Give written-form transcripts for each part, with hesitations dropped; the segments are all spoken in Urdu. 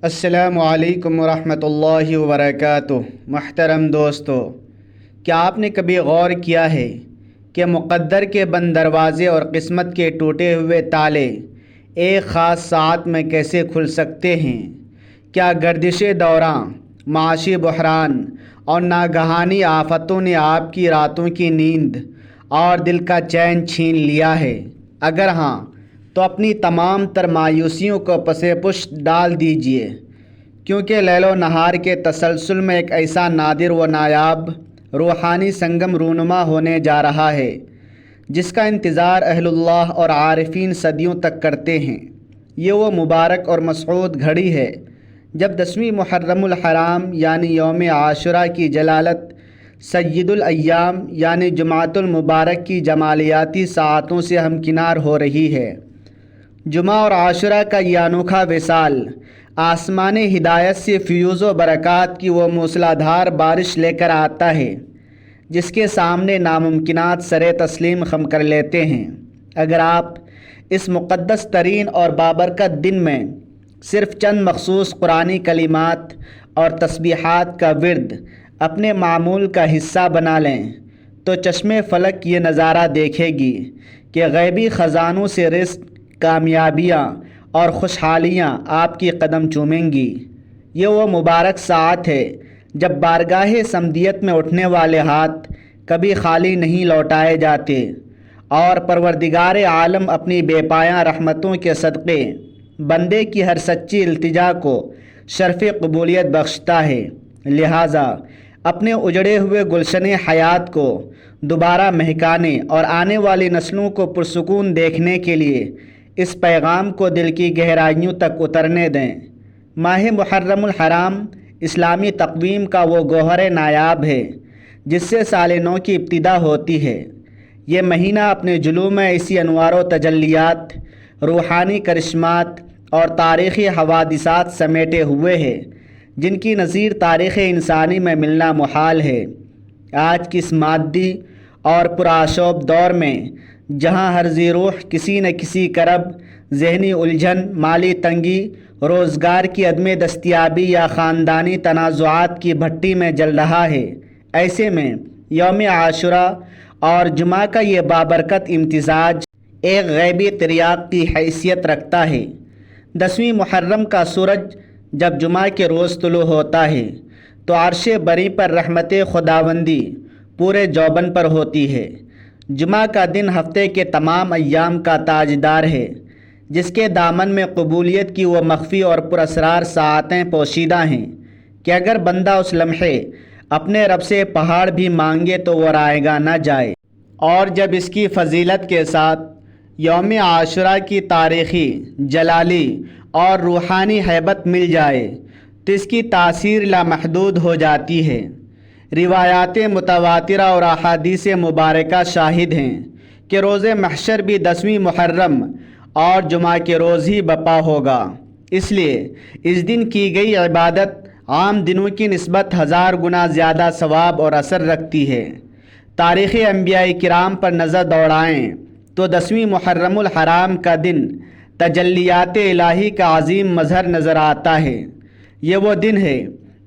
السلام علیکم ورحمۃ اللہ وبرکاتہ۔ محترم دوستو، کیا آپ نے کبھی غور کیا ہے کہ مقدر کے بند دروازے اور قسمت کے ٹوٹے ہوئے تالے ایک خاص ساعت میں کیسے کھل سکتے ہیں؟ کیا گردش دوران، معاشی بحران اور ناگہانی آفتوں نے آپ کی راتوں کی نیند اور دل کا چین چھین لیا ہے؟ اگر ہاں تو اپنی تمام تر مایوسیوں کو پس پشت ڈال دیجیے، کیونکہ لیل و نہار کے تسلسل میں ایک ایسا نادر و نایاب روحانی سنگم رونما ہونے جا رہا ہے جس کا انتظار اہل اللہ اور عارفین صدیوں تک کرتے ہیں۔ یہ وہ مبارک اور مسعود گھڑی ہے جب 10ویں محرم الحرام یعنی یوم عاشوراء کی جلالت سید الایام یعنی جمعۃ المبارک کی جمالیاتی ساعتوں سے ہمکنار ہو رہی ہے۔ جمعہ اور عاشوراء کا یہ انوکھا وصال آسمان ہدایت سے فیوز و برکات کی وہ موسلادھار بارش لے کر آتا ہے جس کے سامنے ناممکنات سر تسلیم خم کر لیتے ہیں۔ اگر آپ اس مقدس ترین اور بابرکت دن میں صرف چند مخصوص قرآنی کلمات اور تسبیحات کا ورد اپنے معمول کا حصہ بنا لیں تو چشم فلک یہ نظارہ دیکھے گی کہ غیبی خزانوں سے رزق، کامیابیاں اور خوشحالیاں آپ کی قدم چومیں گی۔ یہ وہ مبارک ساعت ہے جب بارگاہ سمدیت میں اٹھنے والے ہاتھ کبھی خالی نہیں لوٹائے جاتے اور پروردگار عالم اپنی بے پایاں رحمتوں کے صدقے بندے کی ہر سچی التجا کو شرف قبولیت بخشتا ہے۔ لہٰذا اپنے اجڑے ہوئے گلشن حیات کو دوبارہ مہکانے اور آنے والی نسلوں کو پرسکون دیکھنے کے لیے اس پیغام کو دل کی گہرائیوں تک اترنے دیں۔ ماہ محرم الحرام اسلامی تقویم کا وہ گوہر نایاب ہے جس سے سال نو کی ابتدا ہوتی ہے۔ یہ مہینہ اپنے جلوہ میں ایسی انوار و تجلیات، روحانی کرشمات اور تاریخی حوادثات سمیٹے ہوئے ہے جن کی نظیر تاریخ انسانی میں ملنا محال ہے۔ آج کی اس مادی اور پرآشوب دور میں جہاں ہر ذی روح کسی نہ کسی کرب، ذہنی الجھن، مالی تنگی، روزگار کی عدم دستیابی یا خاندانی تنازعات کی بھٹی میں جل رہا ہے، ایسے میں یوم عاشوراء اور جمعہ کا یہ بابرکت امتزاج ایک غیبی تریاق کی حیثیت رکھتا ہے۔ 10ویں محرم کا سورج جب جمعہ کے روز طلوع ہوتا ہے تو عرش بری پر رحمت خداوندی پورے جوبن پر ہوتی ہے۔ جمعہ کا دن ہفتے کے تمام ایام کا تاجدار ہے جس کے دامن میں قبولیت کی وہ مخفی اور پراسرار ساعتیں پوشیدہ ہیں کہ اگر بندہ اس لمحے اپنے رب سے پہاڑ بھی مانگے تو وہ رائے گا نہ جائے۔ اور جب اس کی فضیلت کے ساتھ یوم عاشوراء کی تاریخی، جلالی اور روحانی ہیبت مل جائے تو اس کی تاثیر لامحدود ہو جاتی ہے۔ روایات متواترہ اور احادیث مبارکہ شاہد ہیں کہ روز محشر بھی 10ویں محرم اور جمعہ کے روز ہی بپا ہوگا۔ اس لیے اس دن کی گئی عبادت عام دنوں کی نسبت 1000 گنا زیادہ ثواب اور اثر رکھتی ہے۔ تاریخ انبیاء کرام پر نظر دوڑائیں تو 10ویں محرم الحرام کا دن تجلیات الہی کا عظیم مظہر نظر آتا ہے۔ یہ وہ دن ہے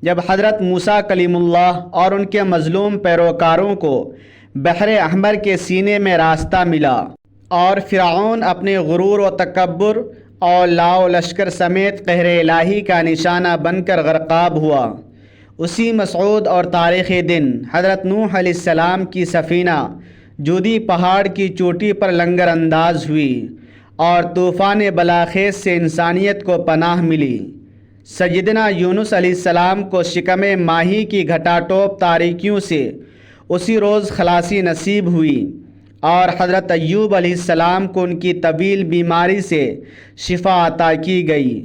جب حضرت موسیٰ کلیم اللہ اور ان کے مظلوم پیروکاروں کو بحر احمر کے سینے میں راستہ ملا اور فرعون اپنے غرور و تکبر اور لاؤ لشکر سمیت قہر الہی کا نشانہ بن کر غرقاب ہوا۔ اسی مسعود اور تاریخی دن حضرت نوح علیہ السلام کی سفینہ جودی پہاڑ کی چوٹی پر لنگر انداز ہوئی اور طوفان بلاخیز سے انسانیت کو پناہ ملی۔ سیدنا یونس علیہ السلام کو شکم ماہی کی گھٹا ٹوپ تاریکیوں سے اسی روز خلاصی نصیب ہوئی اور حضرت ایوب علیہ السلام کو ان کی طویل بیماری سے شفا عطا کی گئی۔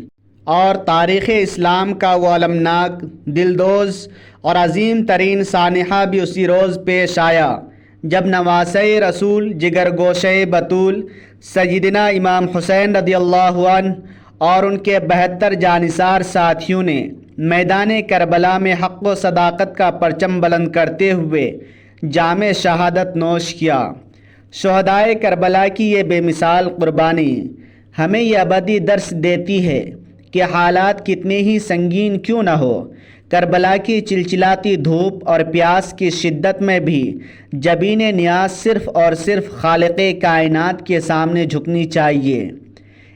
اور تاریخ اسلام کا وہ المناک، دلدوز اور عظیم ترین سانحہ بھی اسی روز پیش آیا جب نواسۂ رسول، جگر گوشۂ بطول سیدنا امام حسین رضی اللہ عنہ اور ان کے 72 جانثار ساتھیوں نے میدان کربلا میں حق و صداقت کا پرچم بلند کرتے ہوئے جام شہادت نوش کیا۔ شہدائے کربلا کی یہ بے مثال قربانی ہمیں یہ ابدی درس دیتی ہے کہ حالات کتنے ہی سنگین کیوں نہ ہو، کربلا کی چلچلاتی دھوپ اور پیاس کی شدت میں بھی جبین نیاز صرف اور صرف خالق کائنات کے سامنے جھکنی چاہیے۔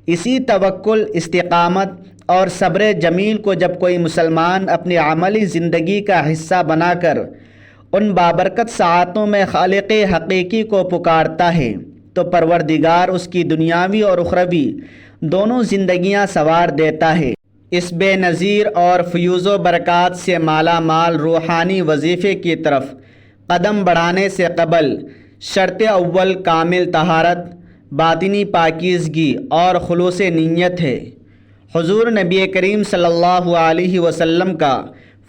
اسی توکل، استقامت اور صبر جمیل کو جب کوئی مسلمان اپنی عملی زندگی کا حصہ بنا کر ان بابرکت ساعتوں میں خالق حقیقی کو پکارتا ہے تو پروردگار اس کی دنیاوی اور اخروی دونوں زندگیاں سنوار دیتا ہے۔ اس بے نظیر اور فیوز و برکات سے مالا مال روحانی وظیفے کی طرف قدم بڑھانے سے قبل شرط اول کامل طہارت، باطنی پاکیزگی اور خلوص نیت ہے۔ حضور نبی کریم صلی اللہ علیہ وسلم کا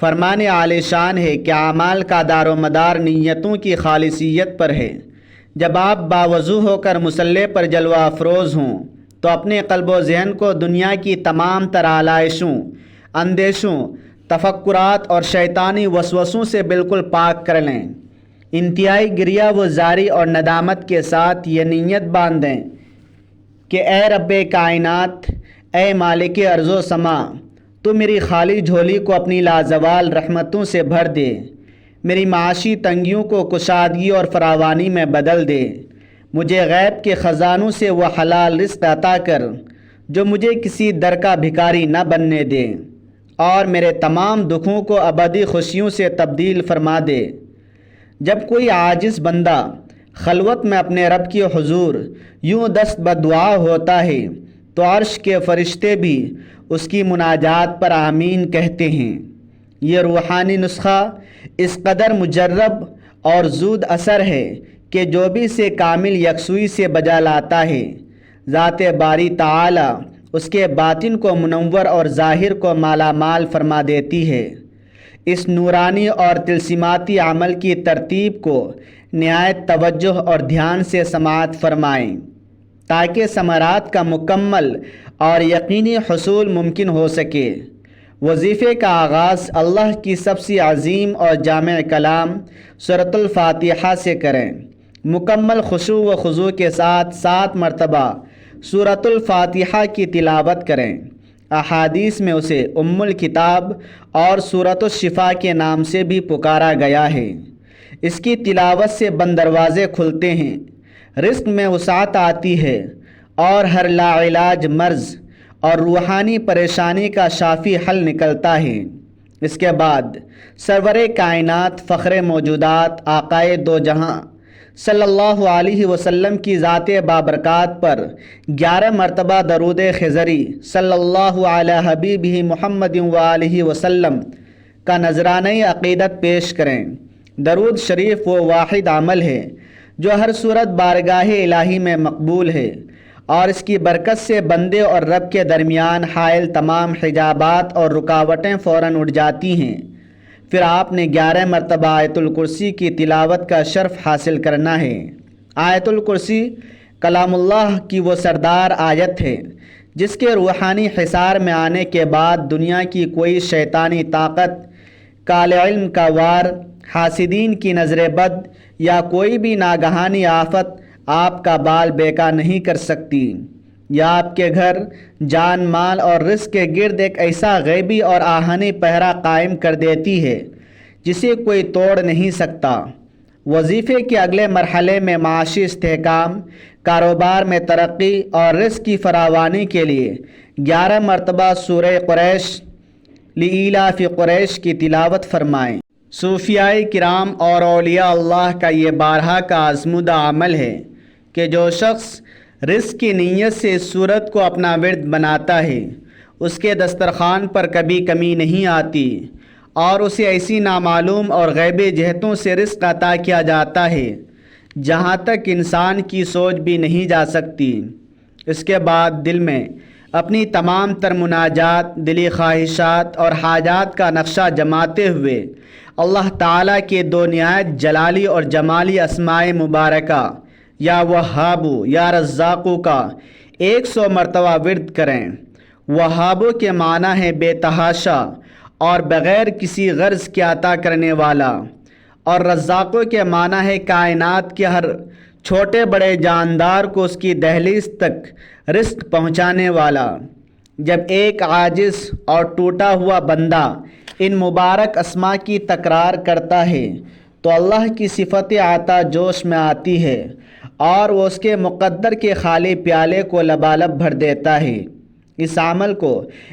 فرمان عالی شان ہے کہ اعمال کا دار و مدار نیتوں کی خالصیت پر ہے۔ جب آپ باوضو ہو کر مصلی پر جلوہ افروز ہوں تو اپنے قلب و ذہن کو دنیا کی تمام تر آلائشوں، اندیشوں، تفکرات اور شیطانی وسوسوں سے بالکل پاک کر لیں۔ انتہائی گریہ و زاری اور ندامت کے ساتھ یہ نیت باندھیں کہ اے رب کائنات، اے مالک ارض و سما، تو میری خالی جھولی کو اپنی لازوال رحمتوں سے بھر دے، میری معاشی تنگیوں کو کشادگی اور فراوانی میں بدل دے، مجھے غیب کے خزانوں سے وہ حلال رزق عطا کر جو مجھے کسی در کا بھکاری نہ بننے دے، اور میرے تمام دکھوں کو ابدی خوشیوں سے تبدیل فرما دے۔ جب کوئی عاجز بندہ خلوت میں اپنے رب کی حضور یوں دست بدعا ہوتا ہے تو عرش کے فرشتے بھی اس کی مناجات پر آمین کہتے ہیں۔ یہ روحانی نسخہ اس قدر مجرب اور زود اثر ہے کہ جو بھی اسے کامل یکسوئی سے بجا لاتا ہے، ذات باری تعالی اس کے باطن کو منور اور ظاہر کو مالا مال فرما دیتی ہے۔ اس نورانی اور تلسماتی عمل کی ترتیب کو نہایت توجہ اور دھیان سے سماعت فرمائیں تاکہ ثمرات کا مکمل اور یقینی حصول ممکن ہو سکے۔ وظیفے کا آغاز اللہ کی سب سے عظیم اور جامع کلام سورۃ الفاتحہ سے کریں۔ مکمل خشوع و خضوع کے ساتھ 7 مرتبہ سورۃ الفاتحہ کی تلاوت کریں۔ احادیث میں اسے ام الکتاب اور سورۃ الشفاء کے نام سے بھی پکارا گیا ہے۔ اس کی تلاوت سے بند دروازے کھلتے ہیں، رزق میں وسعت آتی ہے اور ہر لاعلاج مرض اور روحانی پریشانی کا شافی حل نکلتا ہے۔ اس کے بعد سرور کائنات، فخر موجودات، آقائے دو جہاں صلی اللہ علیہ وسلم کی ذات بابرکات پر 11 مرتبہ درود خضری صلی اللہ علی حبیبہ محمد وآلہ وسلم کا نذرانہ عقیدت پیش کریں۔ درود شریف وہ واحد عمل ہے جو ہر صورت بارگاہ الہی میں مقبول ہے، اور اس کی برکت سے بندے اور رب کے درمیان حائل تمام حجابات اور رکاوٹیں فوراً اٹھ جاتی ہیں۔ پھر آپ نے 11 مرتبہ آیت الکرسی کی تلاوت کا شرف حاصل کرنا ہے۔ آیت الکرسی کلام اللہ کی وہ سردار آیت ہے جس کے روحانی حصار میں آنے کے بعد دنیا کی کوئی شیطانی طاقت، کال علم کا وار، حاسدین کی نظر بد یا کوئی بھی ناگہانی آفت آپ کا بال بیکا نہیں کر سکتی۔ یا آپ کے گھر، جان مال اور رزق کے گرد ایک ایسا غیبی اور آہنی پہرا قائم کر دیتی ہے جسے کوئی توڑ نہیں سکتا۔ وظیفے کے اگلے مرحلے میں معاشی استحکام، کاروبار میں ترقی اور رزق کی فراوانی کے لیے 11 مرتبہ سورہ قریش لإیلاف قریش کی تلاوت فرمائیں۔ صوفیاء کرام اور اولیاء اللہ کا یہ بارہا کا آزمودہ عمل ہے کہ جو شخص رزق کی نیت سے اس صورت کو اپنا ورد بناتا ہے، اس کے دسترخوان پر کبھی کمی نہیں آتی اور اسے ایسی نامعلوم اور غیبی جہتوں سے رزق عطا کیا جاتا ہے جہاں تک انسان کی سوچ بھی نہیں جا سکتی۔ اس کے بعد دل میں اپنی تمام تر مناجات، دلی خواہشات اور حاجات کا نقشہ جماتے ہوئے اللہ تعالیٰ کے 2 نہایت جلالی اور جمالی اسماء مبارکہ یا وہابو یا رزاقو کا 100 مرتبہ ورد کریں۔ وہابو کے معنی ہے بے تحاشا اور بغیر کسی غرض کے عطا کرنے والا، اور رزاقو کے معنی ہے کائنات کے ہر چھوٹے بڑے جاندار کو اس کی دہلیز تک رزق پہنچانے والا۔ جب ایک عاجز اور ٹوٹا ہوا بندہ ان مبارک اسماء کی تکرار کرتا ہے تو اللہ کی صفت عطا جوش میں آتی ہے اور وہ اس کے مقدر کے خالی پیالے کو لبالب بھر دیتا ہے۔ اس عمل کو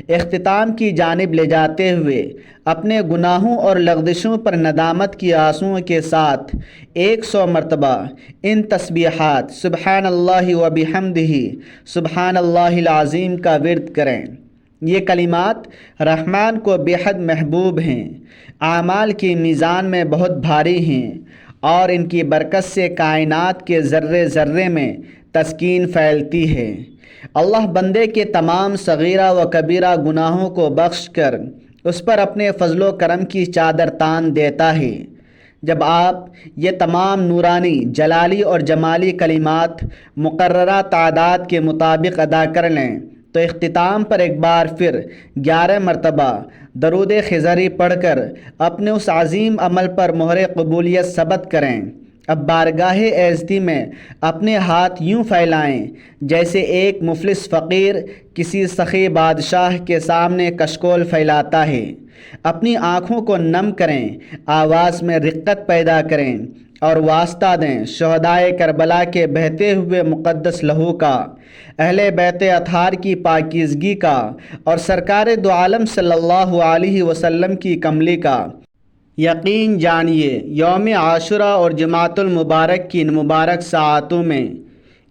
اختتام کی جانب لے جاتے ہوئے اپنے گناہوں اور لغزشوں پر ندامت کی آنسوؤں کے ساتھ 100 مرتبہ ان تسبیحات سبحان اللہ و بحمدہ سبحان اللہ العظیم کا ورد کریں۔ یہ کلمات رحمان کو بے حد محبوب ہیں، اعمال کی میزان میں بہت بھاری ہیں اور ان کی برکت سے کائنات کے ذرے ذرے میں تسکین پھیلتی ہے۔ اللہ بندے کے تمام صغیرہ و کبیرہ گناہوں کو بخش کر اس پر اپنے فضل و کرم کی چادر تان دیتا ہے۔ جب آپ یہ تمام نورانی، جلالی اور جمالی کلمات مقررہ تعداد کے مطابق ادا کر لیں تو اختتام پر ایک بار پھر 11 مرتبہ درود خضری پڑھ کر اپنے اس عظیم عمل پر مہر قبولیت ثبت کریں۔ اب بارگاہ اعزتی میں اپنے ہاتھ یوں پھیلائیں جیسے ایک مفلس فقیر کسی سخی بادشاہ کے سامنے کشکول پھیلاتا ہے۔ اپنی آنکھوں کو نم کریں، آواز میں رقت پیدا کریں اور واسطہ دیں شہدائے کربلا کے بہتے ہوئے مقدس لہو کا، اہل بیت اطہار کی پاکیزگی کا اور سرکار دو عالم صلی اللہ علیہ وسلم کی کملی کا۔ یقین جانیے یوم عاشوراء اور جمعۃ المبارک کی ان مبارک ساعتوں میں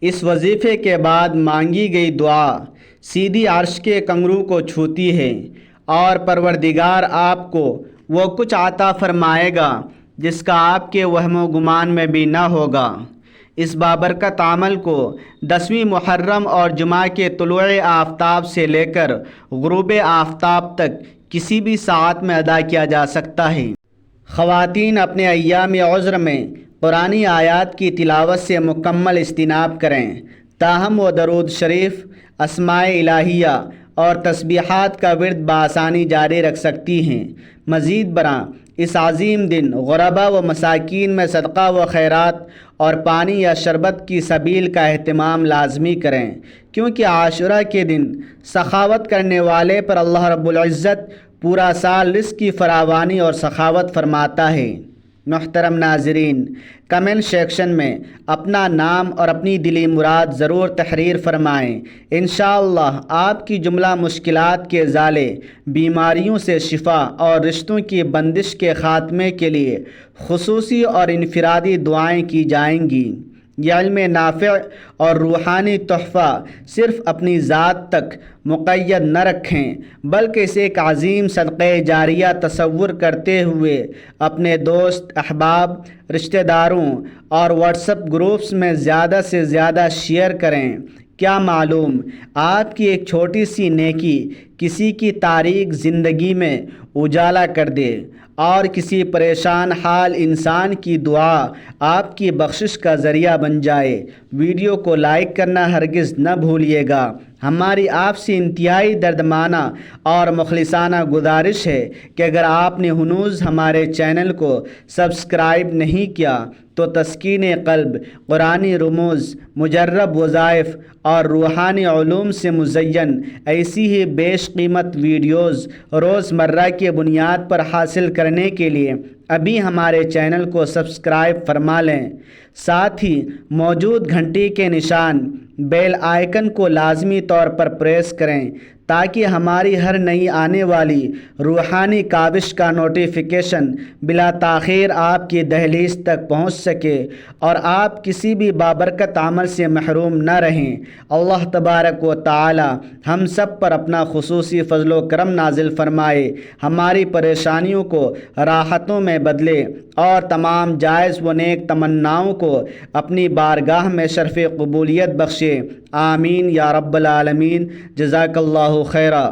اس وظیفے کے بعد مانگی گئی دعا سیدھی عرش کے کنگرو کو چھوتی ہے اور پروردگار آپ کو وہ کچھ عطا فرمائے گا جس کا آپ کے وہم و گمان میں بھی نہ ہوگا۔ اس بابرکت عمل کو 10ویں محرم اور جمعہ کے طلوع آفتاب سے لے کر غروب آفتاب تک کسی بھی ساعت میں ادا کیا جا سکتا ہے۔ خواتین اپنے ایام عذر میں قرآنی آیات کی تلاوت سے مکمل اجتناب کریں، تاہم وہ درود شریف، اسماء الہیہ اور تسبیحات کا ورد بآسانی جاری رکھ سکتی ہیں۔ مزید برآں اس عظیم دن غربا و مساکین میں صدقہ و خیرات اور پانی یا شربت کی سبیل کا اہتمام لازمی کریں، کیونکہ عاشوراء کے دن سخاوت کرنے والے پر اللہ رب العزت پورا سال رزق کی فراوانی اور سخاوت فرماتا ہے۔ محترم ناظرین، کمنٹ سیکشن میں اپنا نام اور اپنی دلی مراد ضرور تحریر فرمائیں۔ انشاءاللہ آپ کی جملہ مشکلات کے ازالے، بیماریوں سے شفا اور رشتوں کی بندش کے خاتمے کے لیے خصوصی اور انفرادی دعائیں کی جائیں گی۔ یہ علم نافع اور روحانی تحفہ صرف اپنی ذات تک مقید نہ رکھیں بلکہ اسے ایک عظیم صدقہ جاریہ تصور کرتے ہوئے اپنے دوست، احباب، رشتہ داروں اور واٹس ایپ گروپس میں زیادہ سے زیادہ شیئر کریں۔ کیا معلوم آپ کی ایک چھوٹی سی نیکی کسی کی تاریک زندگی میں اجالا کر دے اور کسی پریشان حال انسان کی دعا آپ کی بخشش کا ذریعہ بن جائے۔ ویڈیو کو لائک کرنا ہرگز نہ بھولیے گا۔ ہماری آپ سے انتہائی دردمانہ اور مخلصانہ گزارش ہے کہ اگر آپ نے ہنوز ہمارے چینل کو سبسکرائب نہیں کیا تو تسکین قلب، قرآنی رموز، مجرب وظائف اور روحانی علوم سے مزین ایسی ہی بیش قیمت ویڈیوز روز مرہ کی بنیاد پر حاصل کرنے کے لیے ابھی ہمارے چینل کو سبسکرائب فرما لیں۔ ساتھ ہی موجود گھنٹی کے نشان بیل آئیکن کو لازمی طور پر پریس کریں تاکہ ہماری ہر نئی آنے والی روحانی کاوش کا نوٹیفیکیشن بلا تاخیر آپ کی دہلیز تک پہنچ سکے اور آپ کسی بھی بابرکت عمل سے محروم نہ رہیں۔ اللہ تبارک و تعالی ہم سب پر اپنا خصوصی فضل و کرم نازل فرمائے، ہماری پریشانیوں کو راحتوں میں بدلے اور تمام جائز و نیک تمناؤں کو اپنی بارگاہ میں شرف قبولیت بخشے۔ آمین یا رب العالمین۔ جزاک اللہ خیرا۔